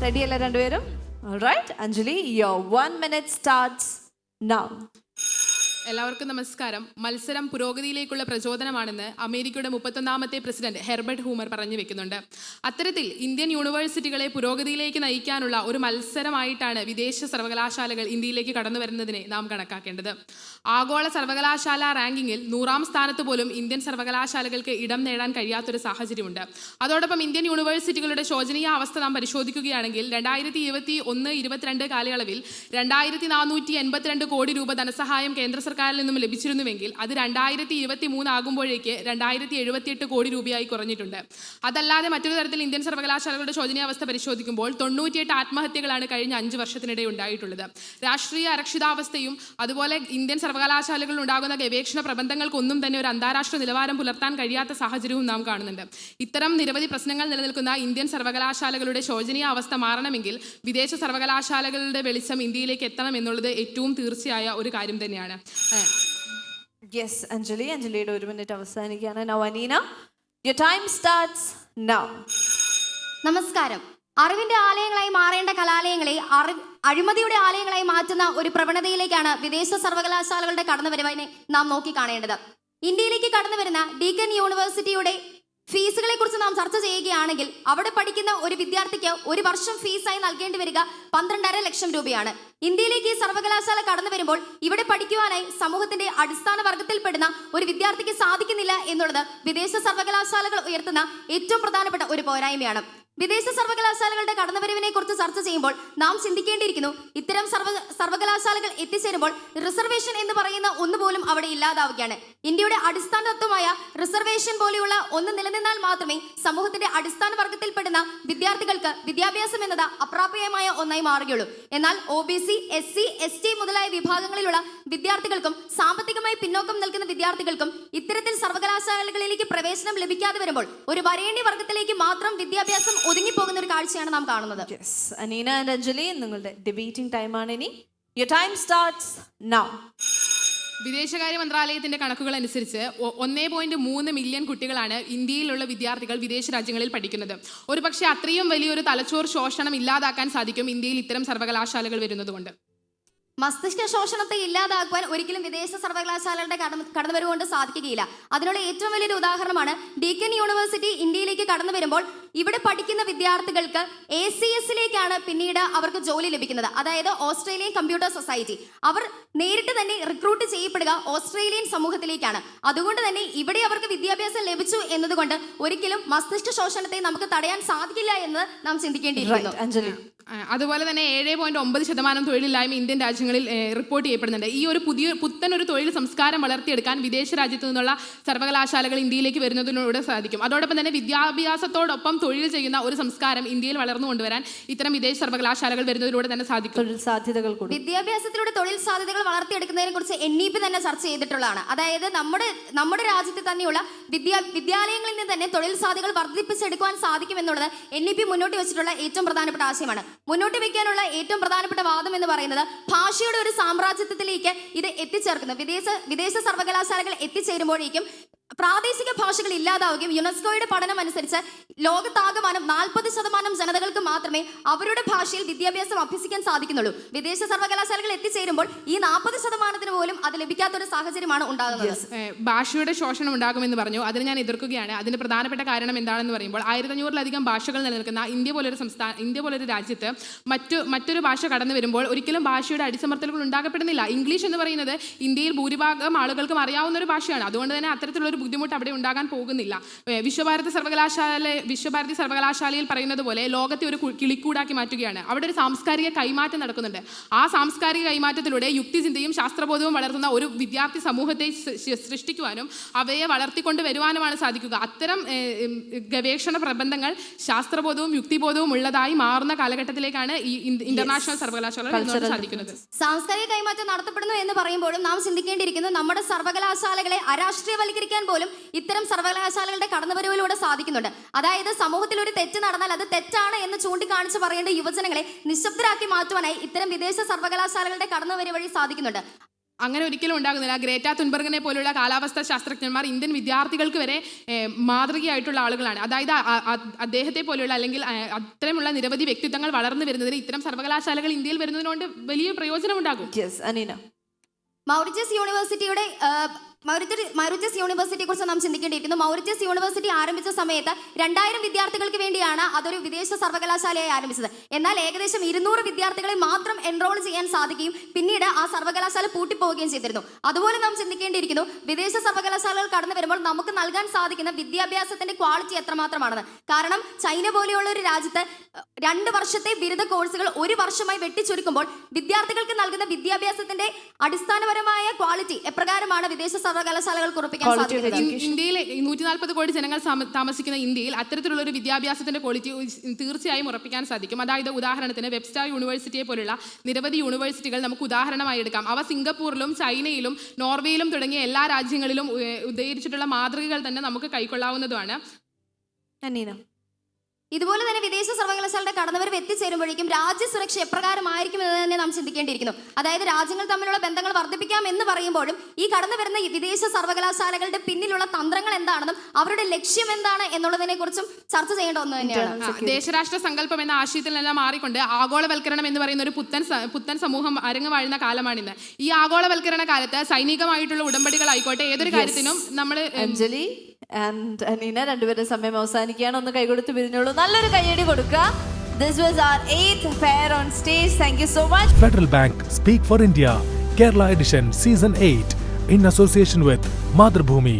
റെഡിയല്ലേ രണ്ടുപേരും? Alright, Anjali, your 1 minute starts now. എല്ലാവർക്കും നമസ്കാരം. മത്സരം പുരോഗതിയിലേക്കുള്ള പ്രചോദനമാണെന്ന് അമേരിക്കയുടെ 31ാമത്തെ പ്രസിഡന്റ് ഹെർബർട്ട് ഹൂമർ പറഞ്ഞു വെക്കുന്നുണ്ട്. അത്തരത്തിൽ ഇന്ത്യൻ യൂണിവേഴ്സിറ്റികളെ പുരോഗതിയിലേക്ക് നയിക്കാനുള്ള ഒരു മത്സരമായിട്ടാണ് വിദേശ സർവകലാശാലകൾ ഇന്ത്യയിലേക്ക് കടന്നു വരുന്നതിനെ നാം കണക്കാക്കേണ്ടത്. ആഗോള സർവകലാശാല റാങ്കിങ്ങിൽ 100ാം സ്ഥാനത്ത് പോലും ഇന്ത്യൻ സർവകലാശാലകൾക്ക് ഇടം നേടാൻ കഴിയാത്തൊരു സാഹചര്യമുണ്ട്. അതോടൊപ്പം ഇന്ത്യൻ യൂണിവേഴ്സിറ്റികളുടെ ശോചനീയ അവസ്ഥ നാം പരിശോധിക്കുകയാണെങ്കിൽ 2021-22 കാലയളവിൽ 2482 കോടി രൂപ ധനസഹായം കേന്ദ്ര സർക്കാരിൽ നിന്നും ലഭിച്ചിരുന്നുവെങ്കിൽ അത് 2023 ആകുമ്പോഴേക്ക് 2078 കോടി രൂപയായി കുറഞ്ഞിട്ടുണ്ട്. അതല്ലാതെ മറ്റൊരു തരത്തിൽ ഇന്ത്യൻ സർവകലാശാലകളുടെ ശോചനീയാവസ്ഥ പരിശോധിക്കുമ്പോൾ 98 ആത്മഹത്യകളാണ് കഴിഞ്ഞ 5 വർഷത്തിനിടെ ഉണ്ടായിട്ടുള്ളത്. രാഷ്ട്രീയ അരക്ഷിതാവസ്ഥയും അതുപോലെ ഇന്ത്യൻ സർവകലാശാലകളിൽ ഉണ്ടാകുന്ന ഗവേഷണ പ്രബന്ധങ്ങൾക്കൊന്നും തന്നെ ഒരു അന്താരാഷ്ട്ര നിലവാരം പുലർത്താൻ കഴിയാത്ത സാഹചര്യവും നാം കാണുന്നുണ്ട്. ഇത്തരം നിരവധി പ്രശ്നങ്ങൾ നിലനിൽക്കുന്ന ഇന്ത്യൻ സർവകലാശാലകളുടെ ശോചനീയ അവസ്ഥ മാറണമെങ്കിൽ വിദേശ സർവകലാശാലകളുടെ വെളിച്ചം ഇന്ത്യയിലേക്ക് എത്തണം എന്നുള്ളത് ഏറ്റവും തീർച്ചയായ ഒരു കാര്യം തന്നെയാണ്. Yes, Anjali. Anjaliയുടെ 1 minute അവസാനിക്കുകയാണ്. Now, Anina, your time starts now. നമസ്കാരം. അറിവിന്റെ ആലയങ്ങളായി മാറേണ്ട കലാലയങ്ങളെ അഴിമതിയുടെ ആലയങ്ങളായി മാറ്റുന്ന ഒരു പ്രവണതയിലേക്കാണ് വിദേശ സർവകലാശാലകളുടെ കടന്നുവരവിനെ നാം നോക്കിക്കാണേണ്ടത്. ഇന്ത്യയിലേക്ക് കടന്നു വരുന്ന ഡീക്കൻ യൂണിവേഴ്സിറ്റിയുടെ ഫീസുകളെ കുറിച്ച് നാം ചർച്ച ചെയ്യുകയാണെങ്കിൽ അവിടെ പഠിക്കുന്ന ഒരു വിദ്യാർത്ഥിക്ക് ഒരു വർഷം ഫീസായി നൽകേണ്ടി വരിക 12.5 ലക്ഷം രൂപയാണ്. ഇന്ത്യയിലേക്ക് ഈ സർവകലാശാല കടന്നു വരുമ്പോൾ ഇവിടെ പഠിക്കുവാനായി സമൂഹത്തിന്റെ അടിസ്ഥാന വർഗത്തിൽപ്പെടുന്ന ഒരു വിദ്യാർത്ഥിക്ക് സാധിക്കുന്നില്ല എന്നുള്ളത് വിദേശ സർവകലാശാലകൾ ഉയർത്തുന്ന ഏറ്റവും പ്രധാനപ്പെട്ട ഒരു പോരായ്മയാണ്. വിദേശ സർവകലാശാലകളുടെ കടന്നുവരവിനെ കുറിച്ച് ചർച്ച ചെയ്യുമ്പോൾ നാം ചിന്തിക്കേണ്ടിയിരിക്കുന്നു, ഇത്തരം സർവകലാശാലകൾ എത്തിച്ചേരുമ്പോൾ റിസർവേഷൻ എന്ന് പറയുന്ന ഒന്നുപോലും അവിടെ ഇല്ലാതാവുകയാണ്. ഇന്ത്യയുടെ അടിസ്ഥാന തത്വമായ റിസർവേഷൻ പോലെയുള്ള ഒന്ന് നിലനിന്നാൽ മാത്രമേ സമൂഹത്തിന്റെ അടിസ്ഥാന വർഗത്തിൽപ്പെടുന്ന വിദ്യാർത്ഥികൾക്ക് വിദ്യാഭ്യാസം എന്നത് അപ്രാപ്യമായ ഒന്നായി മാറുകയുള്ളൂ. എന്നാൽ OBC, SC, ST മുതലായ വിഭാഗങ്ങളിലുള്ള വിദ്യാർത്ഥികൾക്കും സാമ്പത്തികമായി പിന്നോക്കം നിൽക്കുന്ന വിദ്യാർത്ഥികൾക്കും ഇത്തരത്തിൽ സർവകലാശാലകളിലേക്ക് പ്രവേശനം ലഭിക്കാതെ വരുമ്പോൾ ഒരു വരേണ്യ വർഗത്തിലേക്ക് മാത്രം വിദ്യാഭ്യാസം ഒതുങ്ങിപ്പോകുന്ന ഒരു കാഴ്ചയാണ് നാം കാണുന്നത്. Yes, Anina and Anjali, നിങ്ങളുടെ ഡിബേറ്റിംഗ് ടൈമാണ് ഇനി. Your time starts now. വിദേശകാര്യ മന്ത്രാലയത്തിന്റെ കണക്കുകൾ അനുസരിച്ച് 1.3 മില്യൺ കുട്ടികളാണ് ഇന്ത്യയിലുള്ള വിദ്യാർത്ഥികൾ വിദേശ രാജ്യങ്ങളിൽ പഠിക്കുന്നത്. ഒരു പക്ഷേ അത്രയും വലിയൊരു തലച്ചോർ ശോഷണം ഇല്ലാതാക്കാൻ സാധിക്കും ഇന്ത്യയിൽ ഇത്തരം സർവകലാശാലകൾ വരുന്നതുകൊണ്ട്. മസ്തിഷ്ക ശോഷണത്തെ ഇല്ലാതാക്കുവാൻ ഒരിക്കലും വിദേശ സർവകലാശാലകളുടെ കടന്നുവരവുകൊണ്ട് സാധിക്കുകയില്ല. അതിനുള്ള ഏറ്റവും വലിയൊരു ഉദാഹരണമാണ് ഡീക്കൻ യൂണിവേഴ്സിറ്റി ഇന്ത്യയിലേക്ക് കടന്നു വരുമ്പോൾ ഇവിടെ പഠിക്കുന്ന വിദ്യാർത്ഥികൾക്ക് ACSലേക്കാണ് പിന്നീട് അവർക്ക് ജോലി ലഭിക്കുന്നത്. അതായത് ഓസ്ട്രേലിയൻ കമ്പ്യൂട്ടർ സൊസൈറ്റി. അവർ നേരിട്ട് തന്നെ റിക്രൂട്ട് ചെയ്യപ്പെടുക ഓസ്ട്രേലിയൻ സമൂഹത്തിലേക്കാണ്. അതുകൊണ്ട് തന്നെ ഇവിടെ അവർക്ക് വിദ്യാഭ്യാസം ലഭിച്ചു എന്നതുകൊണ്ട് ഒരിക്കലും മസ്തിഷ്ക ശോഷണത്തെ നമുക്ക് തടയാൻ സാധിക്കില്ല എന്ന് നാം ചിന്തിക്കേണ്ടിയിരിക്കുന്നു. അതുപോലെ തന്നെ 7.9% തൊഴിലില്ലായ്മ ഇന്ത്യൻ രാജ്യങ്ങളിൽ റിപ്പോർട്ട് ചെയ്യപ്പെടുന്നുണ്ട്. ഈ ഒരു പുത്തൻ ഒരു തൊഴിൽ സംസ്കാരം വളർത്തിയെടുക്കാൻ വിദേശ രാജ്യത്തു നിന്നുള്ള സർവകലാശാലകൾ ഇന്ത്യയിലേക്ക് വരുന്നതിലൂടെ സാധിക്കും. അതോടൊപ്പം തന്നെ വിദ്യാഭ്യാസത്തോടൊപ്പം തൊഴിൽ ചെയ്യുന്ന ഒരു സംസ്കാരം ഇന്ത്യയിൽ വളർന്നു കൊണ്ടുവരാൻ ഇത്തരം വിദേശ സർവകലാശാലകൾ വരുന്നതിലൂടെ തന്നെ സാധിക്കും. തൊഴിൽ സാധ്യതകൾ കൂടി വിദ്യാഭ്യാസത്തിലൂടെ തൊഴിൽ സാധ്യതകൾ വളർത്തിയെടുക്കുന്നതിനെ കുറിച്ച് NEP തന്നെ ചർച്ച ചെയ്തിട്ടുള്ളതാണ്. അതായത് നമ്മുടെ രാജ്യത്ത് തന്നെയുള്ള വിദ്യാലയങ്ങളിൽ നിന്ന് തന്നെ തൊഴിൽ സാധ്യതകൾ വർദ്ധിപ്പിച്ചെടുക്കുവാൻ സാധിക്കും എന്നുള്ളത് NEP മുന്നോട്ട് വെച്ചിട്ടുള്ള ഏറ്റവും പ്രധാനപ്പെട്ട ആശയമാണ്. മുന്നോട്ട് വെക്കാനുള്ള ഏറ്റവും പ്രധാനപ്പെട്ട വാദം എന്ന് പറയുന്നത് ഭാഷയുടെ ഒരു സാമ്രാജ്യത്വത്തിലേക്ക് ഇത് എത്തിച്ചേർക്കുന്നു. വിദേശ സർവകലാശാലകൾ എത്തിച്ചേരുമ്പോഴേക്കും പ്രാദേശിക ഭാഷകൾ ഇല്ലാതാവുകയും യുനെസ്കോയുടെ പഠനം അനുസരിച്ച് ലോകത്താകമാനം 40% ജനതകൾക്ക് മാത്രമേ അവരുടെ ഭാഷയിൽ വിദ്യാഭ്യാസം അഭ്യസിക്കാൻ സാധിക്കുന്നുള്ളൂ. വിദേശ സർവകലാശാലകൾ എത്തിച്ചേരുമ്പോൾ ഈ 40% പോലും അത് ലഭിക്കാത്തൊരു സാഹചര്യമാണ് ഉണ്ടാകുന്നത്. ഭാഷയുടെ ശോഷണം ഉണ്ടാകുമെന്ന് പറഞ്ഞു. അതിന് ഞാൻ എതിർക്കുകയാണ്. അതിന്റെ പ്രധാനപ്പെട്ട കാരണം എന്താണെന്ന് പറയുമ്പോൾ 1500-ലധികം ഭാഷകൾ നിലനിൽക്കുന്ന ഇന്ത്യ പോലൊരു രാജ്യത്ത് മറ്റൊരു ഭാഷ കടന്നു വരുമ്പോൾ ഒരിക്കലും ഭാഷയുടെ അടിച്ചമർത്തലുകൾ ഉണ്ടാകപ്പെടുന്നില്ല. ഇംഗ്ലീഷ് എന്ന് പറയുന്നത് ഇന്ത്യയിൽ ഭൂരിഭാഗം ആളുകൾക്കും അറിയാവുന്ന ഒരു ഭാഷയാണ്. അതുകൊണ്ട് തന്നെ അത്തരത്തിലുള്ള ബുദ്ധിമുട്ട് അവിടെ ഉണ്ടാകാൻ പോകുന്നില്ല. വിശ്വഭാരതി സർവകലാശാലയിൽ പറയുന്നത് പോലെ ലോകത്തെ ഒരു കിളിക്കൂടാക്കി മാറ്റുകയാണ്. അവിടെ ഒരു സാംസ്കാരിക കൈമാറ്റം നടക്കുന്നുണ്ട്. ആ സാംസ്കാരിക കൈമാറ്റത്തിലൂടെ യുക്തിചിന്തയും ശാസ്ത്രബോധവും വളർത്തുന്ന ഒരു വിദ്യാർത്ഥി സമൂഹത്തെ സൃഷ്ടിക്കുവാനും അവയെ വളർത്തിക്കൊണ്ട് വരുവാനുമാണ് സാധിക്കുക. അത്തരം ഗവേഷണ പ്രബന്ധങ്ങൾ ശാസ്ത്രബോധവും യുക്തിബോധവും ഉള്ളതായി മാറുന്ന കാലഘട്ടത്തിലേക്കാണ് ഈ ഇന്റർനാഷണൽ സർവകലാശാലകൾ സാധിക്കുന്നത്. സാംസ്കാരിക കൈമാറ്റം നടത്തപ്പെടുന്നു എന്ന് പറയുമ്പോഴും നാം ചിന്തിക്കേണ്ടിയിരിക്കുന്നു, നമ്മുടെ സർവകലാശാലകളെ അരാഷ്ട്രീയവൽക്കരിക്കാൻ പോലും ഇത്തരം സർവകലാശാലകളുടെ കടന്നുവരവിലൂടെ സാധിക്കുന്നുണ്ട്. അതായത് സമൂഹത്തിൽ ഒരു തെറ്റ് നടന്നാൽ അത് തെറ്റാണ് എന്ന് ചൂണ്ടിക്കാണിച്ച് പറയേണ്ട യുവജനങ്ങളെ നിശബ്ദരാക്കി മാറ്റുവാനായി ഇത്തരം വിദേശ സർവകലാശാലകളുടെ കടന്നുവരവ് വഴി സാധിക്കുന്നുണ്ട്. അങ്ങനെ ഒരിക്കലും ഉണ്ടാകുന്നില്ല. ഗ്രേറ്റ തുൻബർഗിനെ പോലുള്ള കാലാവസ്ഥാ ശാസ്ത്രജ്ഞന്മാർ ഇന്ത്യൻ വിദ്യാർത്ഥികൾക്ക് വരെ മാതൃകയായിട്ടുള്ള ആളുകളാണ്. അതായത് അദ്ദേഹത്തെ പോലെയുള്ള അല്ലെങ്കിൽ അത്തരമുള്ള നിരവധി വ്യക്തിത്വങ്ങൾ വളർന്നു വരുന്നതിന് ഇത്തരം സർവകലാശാലകൾ ഇന്ത്യയിൽ വരുന്നതിനോട് വലിയ പ്രയോജനമുണ്ടാകും. യെസ് അനീന. മൗറിറ്റസ് യൂണിവേഴ്സിറ്റിയുടെ മൗറിറ്റസ് യൂണിവേഴ്സിറ്റിയെ കുറിച്ച് നാം ചിന്തിക്കേണ്ടിയിരിക്കുന്നു. മൗറിറ്റസ് യൂണിവേഴ്സിറ്റി ആരംഭിച്ച സമയത്ത് 2000 വിദ്യാർത്ഥികൾക്ക് വേണ്ടിയാണ് അതൊരു വിദേശ സർവകലാശാലയായി ആരംഭിച്ചത്. എന്നാൽ ഏകദേശം 200 വിദ്യാർത്ഥികളെ മാത്രം എൻറോൾ ചെയ്യാൻ സാധിക്കുകയും പിന്നീട് ആ സർവകലാശാല പൂട്ടിപ്പോവുകയും ചെയ്തിരുന്നു. അതുപോലെ നാം ചിന്തിക്കേണ്ടിയിരിക്കുന്നു, വിദേശ സർവകലാശാലകൾ കടന്നു വരുമ്പോൾ നമുക്ക് നൽകാൻ സാധിക്കുന്ന വിദ്യാഭ്യാസത്തിന്റെ ക്വാളിറ്റി എത്രമാത്രമാണെന്ന്. കാരണം ചൈന പോലെയുള്ള ഒരു രാജ്യത്ത് 2 വർഷത്തെ ബിരുദ കോഴ്സുകൾ 1 വർഷമായി വെട്ടിച്ചുരുക്കുമ്പോൾ വിദ്യാർത്ഥികൾക്ക് നൽകുന്ന വിദ്യാഭ്യാസത്തിന്റെ അടിസ്ഥാനപരമായ ക്വാളിറ്റി എപ്രകാരമാണ് വിദേശ സർവകലാശാലകൾ ഉറപ്പിക്കാൻ സാധിക്കുന്നത്? ഇന്ത്യയിലെ 140 കോടി ജനങ്ങൾ താമസിക്കുന്ന ഇന്ത്യയിൽ അത്തരത്തിലുള്ള ഒരു വിദ്യാഭ്യാസത്തിന്റെ ക്വാളിറ്റി തീർച്ചയായും ഉറപ്പിക്കാൻ സാധിക്കും. അതായത് ഉദാഹരണത്തിന് വെബ്സ്റ്റാർ യൂണിവേഴ്സിറ്റിയെ പോലുള്ള നിരവധി യൂണിവേഴ്സിറ്റികൾ നമുക്ക് ഉദാഹരണമായി എടുക്കാം. അവ സിംഗപ്പൂരിലും ചൈനയിലും നോർവേയിലും തുടങ്ങിയ എല്ലാ രാജ്യങ്ങളിലും ഉദകരിച്ചിട്ടുള്ള മാതൃകകൾ തന്നെ നമുക്ക് കൈക്കൊള്ളാവുന്നതുമാണ്. അനീന. ഇതുപോലെ തന്നെ വിദേശ സർവകലാശാലയുടെ കടന്നുവരവ് എത്തിച്ചേരുമ്പോഴേക്കും രാജ്യസുരക്ഷ എപ്രകാരമായിരിക്കും എന്ന് തന്നെ നാം ചിന്തിക്കേണ്ടിയിരിക്കുന്നു. അതായത് രാജ്യങ്ങൾ തമ്മിലുള്ള ബന്ധങ്ങൾ വർദ്ധിപ്പിക്കാം എന്ന് പറയുമ്പോഴും ഈ കടന്നു വരുന്ന വിദേശ സർവകലാശാലകളുടെ പിന്നിലുള്ള തന്ത്രങ്ങൾ എന്താണെന്നും അവരുടെ ലക്ഷ്യം എന്താണ് എന്നുള്ളതിനെ കുറിച്ചും ചർച്ച ചെയ്യേണ്ട ഒന്ന് തന്നെയാണ്. ദേശരാഷ്ട്ര സങ്കല്പം എന്ന ആശയത്തിൽ നിന്നെല്ലാം മാറിക്കൊണ്ട് ആഗോളവൽക്കരണം എന്ന് പറയുന്ന ഒരു പുത്തൻ സമൂഹം അരങ്ങ് വാഴുന്ന കാലമാണിന്ന്. ഈ ആഗോളവൽക്കരണ കാലത്ത് സൈനികമായിട്ടുള്ള ഉടമ്പടികളായിക്കോട്ടെ ഏതൊരു കാര്യത്തിനും നമ്മൾ അഞ്ജലി ആൻഡ് അനീന രണ്ടുപേരുടെ സമയം അവസാനിക്കുകയാണ്. ഒന്ന് കൈകൊടുത്ത് പിരിഞ്ഞോളൂ. നല്ലൊരു കയ്യടി കൊടുക്കുക. This was our 8th fair on stage. Thank you so much. Federal Bank Speak for India Kerala Edition Season 8 in association with Madhrbhoomi.